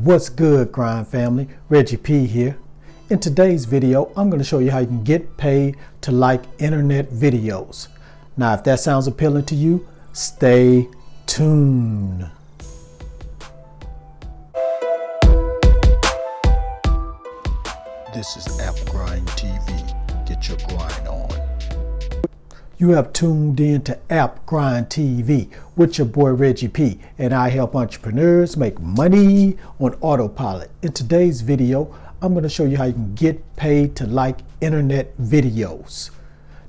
What's good, Grind family? Reggie P here. In today's video, I'm going to show you how you can get paid to like internet videos. Now, if that sounds appealing to you, stay tuned. This is App Grind TV. Get your grind on. You have tuned in to App Grind TV with your boy Reggie P, and I help entrepreneurs make money on autopilot. In today's video, I'm going to show you how you can get paid to like internet videos.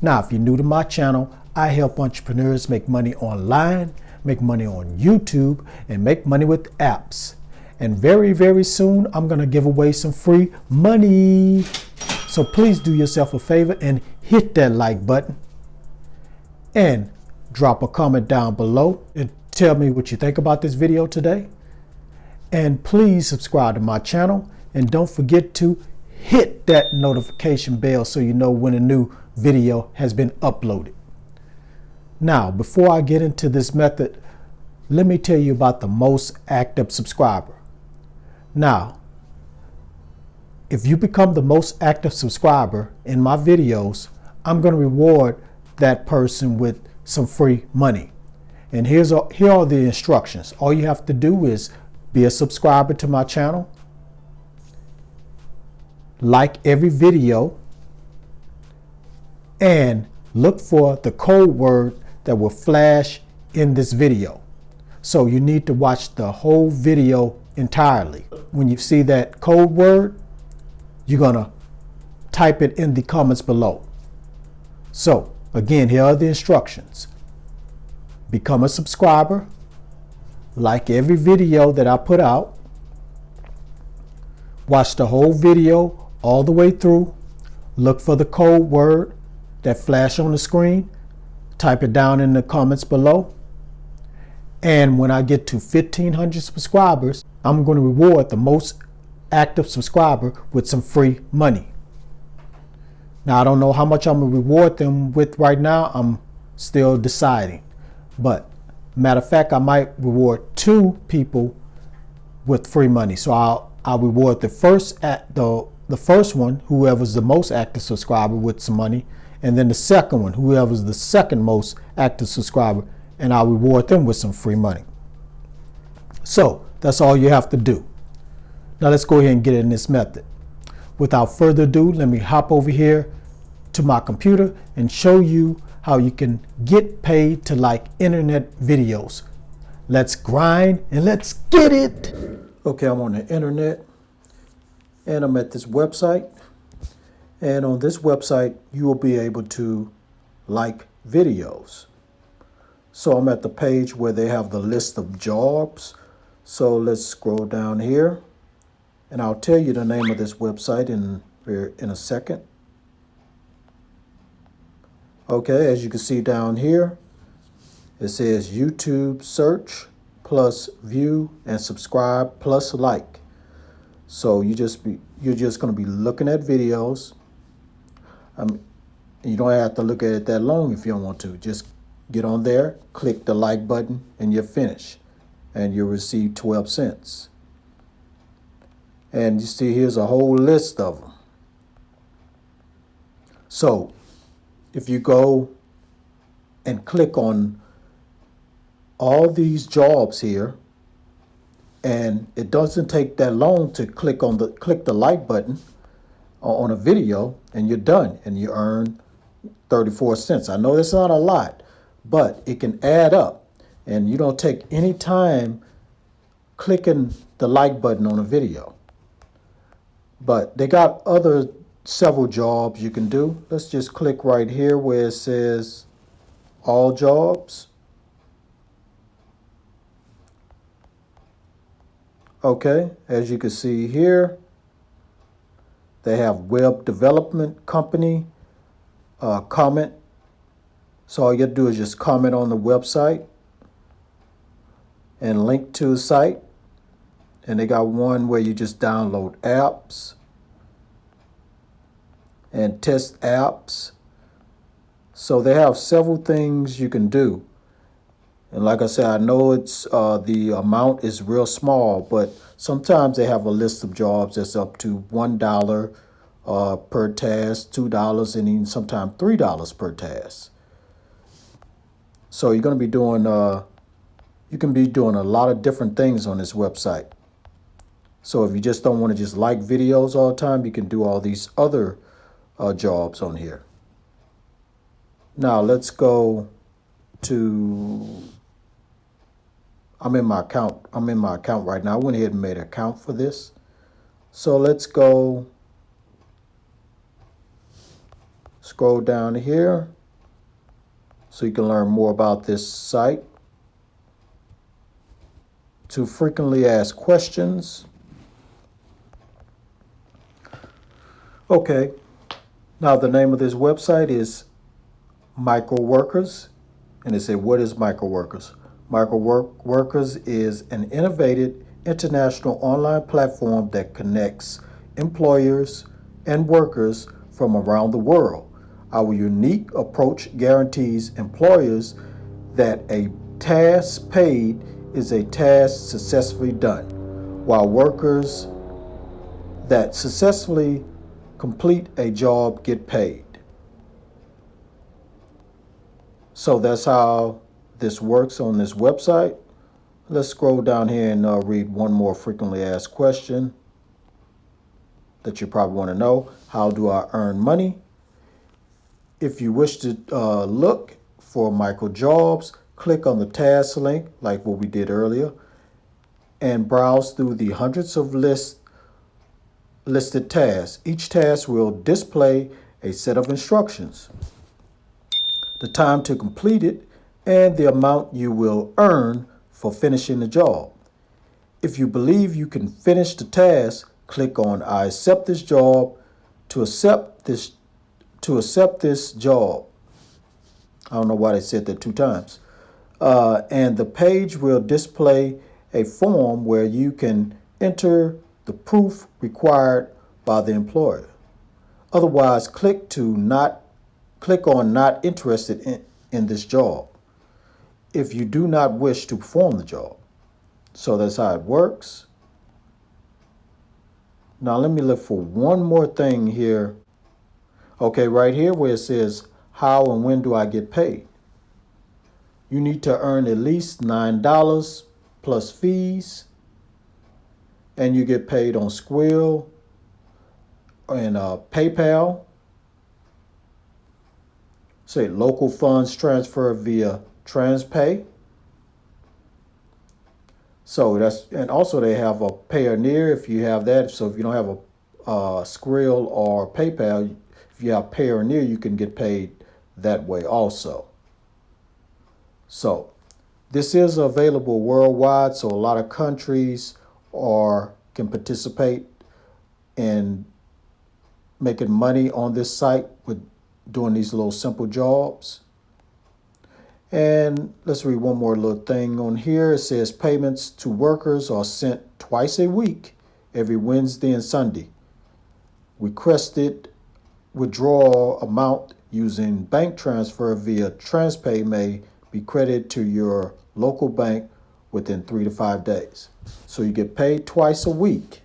Now, if you're new to my channel, I help entrepreneurs make money online, make money on YouTube, and make money with apps. And very, very soon, I'm going to give away some free money. So please do yourself a favor and hit that like button. And drop a comment down below and tell me what you think about this video today. And please subscribe to my channel. And don't forget to hit that notification bell so you know when a new video has been uploaded. Now, before I get into this method, let me tell you about the most active subscriber. Now, if you become the most active subscriber in my videos, I'm going to reward that person with some free money. And here are the instructions. All you have to do is be a subscriber to my channel, like every video, and look for the code word that will flash in this video. So you need to watch the whole video entirely. When you see that code word, you're gonna type it in the comments below. So again, here are the instructions. Become a subscriber, like every video that I put out, watch the whole video all the way through, look for the code word that flash on the screen, type it down in the comments below, and when I get to 1,500 subscribers, I'm going to reward the most active subscriber with some free money. Now, I don't know how much I'm going to reward them with right now. I'm still deciding. But matter of fact, I might reward 2 people with free money. So I'll reward the first one, whoever's the most active subscriber, with some money. And then the second one, whoever's the second most active subscriber, and I'll reward them with some free money. So that's all you have to do. Now let's go ahead and get in this method. Without further ado, let me hop over here to my computer and show you how you can get paid to like internet videos. Let's grind and let's get it. Okay, I'm on the internet and I'm at this website. And on this website, you will be able to like videos. So I'm at the page where they have the list of jobs. So let's scroll down here. And I'll tell you the name of this website in a second. Okay, as you can see down here, it says YouTube search plus view and subscribe plus like. So you're just going to be looking at videos. You don't have to look at it that long if you don't want to. Just get on there, click the like button, and you're finished. And you'll receive 12 cents. And you see, here's a whole list of them. So if you go and click on all these jobs here, and it doesn't take that long to click the like button on a video, and you're done, and you earn 34 cents. I know that's not a lot, but it can add up, and you don't take any time clicking the like button on a video. But they got several jobs you can do. Let's just click right here where it says all jobs. Okay, as you can see here, they have web development company, comment. So all you have to do is just comment on the website and link to the site. And they got one where you just download apps and test apps. So they have several things you can do. And like I said, I know it's the amount is real small, but sometimes they have a list of jobs that's up to $1 per task, $2, and even sometimes $3 per task. So you're going to be doing you can be doing a lot of different things on this website. So if you just don't want to just like videos all the time, you can do all these other jobs on here. Now let's go to, I'm in my account right now. I went ahead and made an account for this. So let's go, scroll down here so you can learn more about this site. To frequently asked questions. Okay, now the name of this website is Microworkers, and it said, what is Microworkers? Microworkers is an innovative international online platform that connects employers and workers from around the world. Our unique approach guarantees employers that a task paid is a task successfully done, while workers that successfully complete a job get paid. So that's how this works on this website. Let's scroll down here and read one more frequently asked question that you probably want to know. How do I earn money? If you wish to look for micro jobs, click on the task link like what we did earlier and browse through the hundreds of listed tasks. Each task will display a set of instructions, the time to complete it, and the amount you will earn for finishing the job. If you believe you can finish the task, click on I accept this job to accept this job. I don't know why they said that 2 times. And the page will display a form where you can enter the proof required by the employer. Otherwise, click on not interested in this job if you do not wish to perform the job. So that's how it works. Now let me look for one more thing here. Okay, right here where it says how and when do I get paid? You need to earn at least $9 plus fees, and you get paid on Skrill and PayPal. Say local funds transfer via TransPay. So that's, and also they have a Payoneer if you have that. So if you don't have a Skrill or PayPal, if you have Payoneer, you can get paid that way also. So this is available worldwide, so a lot of countries can participate in making money on this site with doing these little simple jobs. And let's read one more little thing on here. It says payments to workers are sent twice a week, every Wednesday and Sunday. Requested withdrawal amount using bank transfer via TransPay may be credited to your local bank within 3 to 5 days. So you get paid twice a week.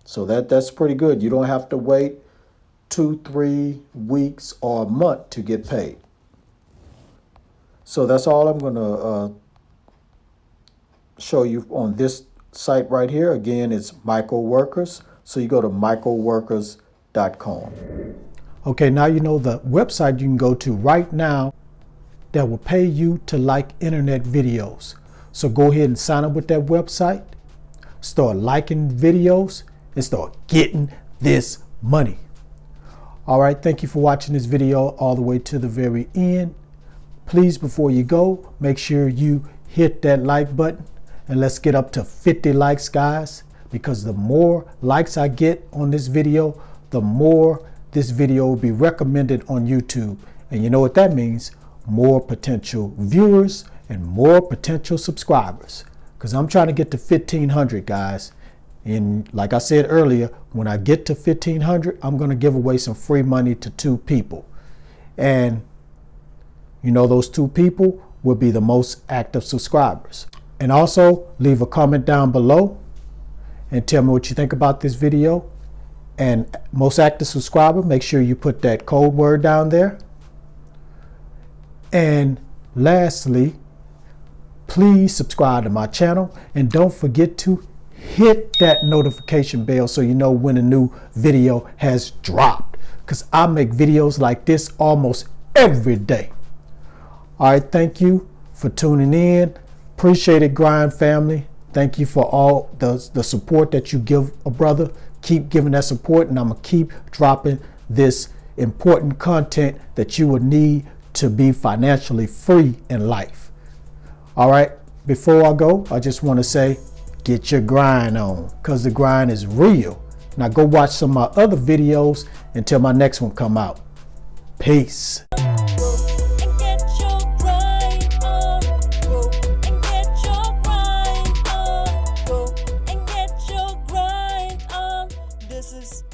So that's pretty good. You don't have to wait 2-3 weeks or a month to get paid. So that's all I'm going to show you on this site right here. Again, it's Microworkers. So you go to microworkers.com. Okay, now you know the website you can go to right now that will pay you to like internet videos. So go ahead and sign up with that website, start liking videos, and start getting this money. All right, thank you for watching this video all the way to the very end. Please, before you go, make sure you hit that like button, and let's get up to 50 likes, guys, because the more likes I get on this video, the more this video will be recommended on YouTube. And you know what that means? More potential viewers and more potential subscribers, because I'm trying to get to 1,500, guys. And like I said earlier, when I get to 1,500, I'm going to give away some free money to 2 people. And you know, those 2 people will be the most active subscribers. And also leave a comment down below and tell me what you think about this video. And most active subscriber, make sure you put that code word down there. And lastly, please subscribe to my channel and don't forget to hit that notification bell so you know when a new video has dropped, because I make videos like this almost every day. All right, thank you for tuning in. Appreciate it, Grind family. Thank you for all the support that you give a brother. Keep giving that support, and I'm gonna keep dropping this important content that you will need to be financially free in life. All right, before I go, I just want to say, get your grind on, because the grind is real. Now go watch some of my other videos until my next one come out. Peace. This is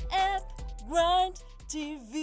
Grind TV.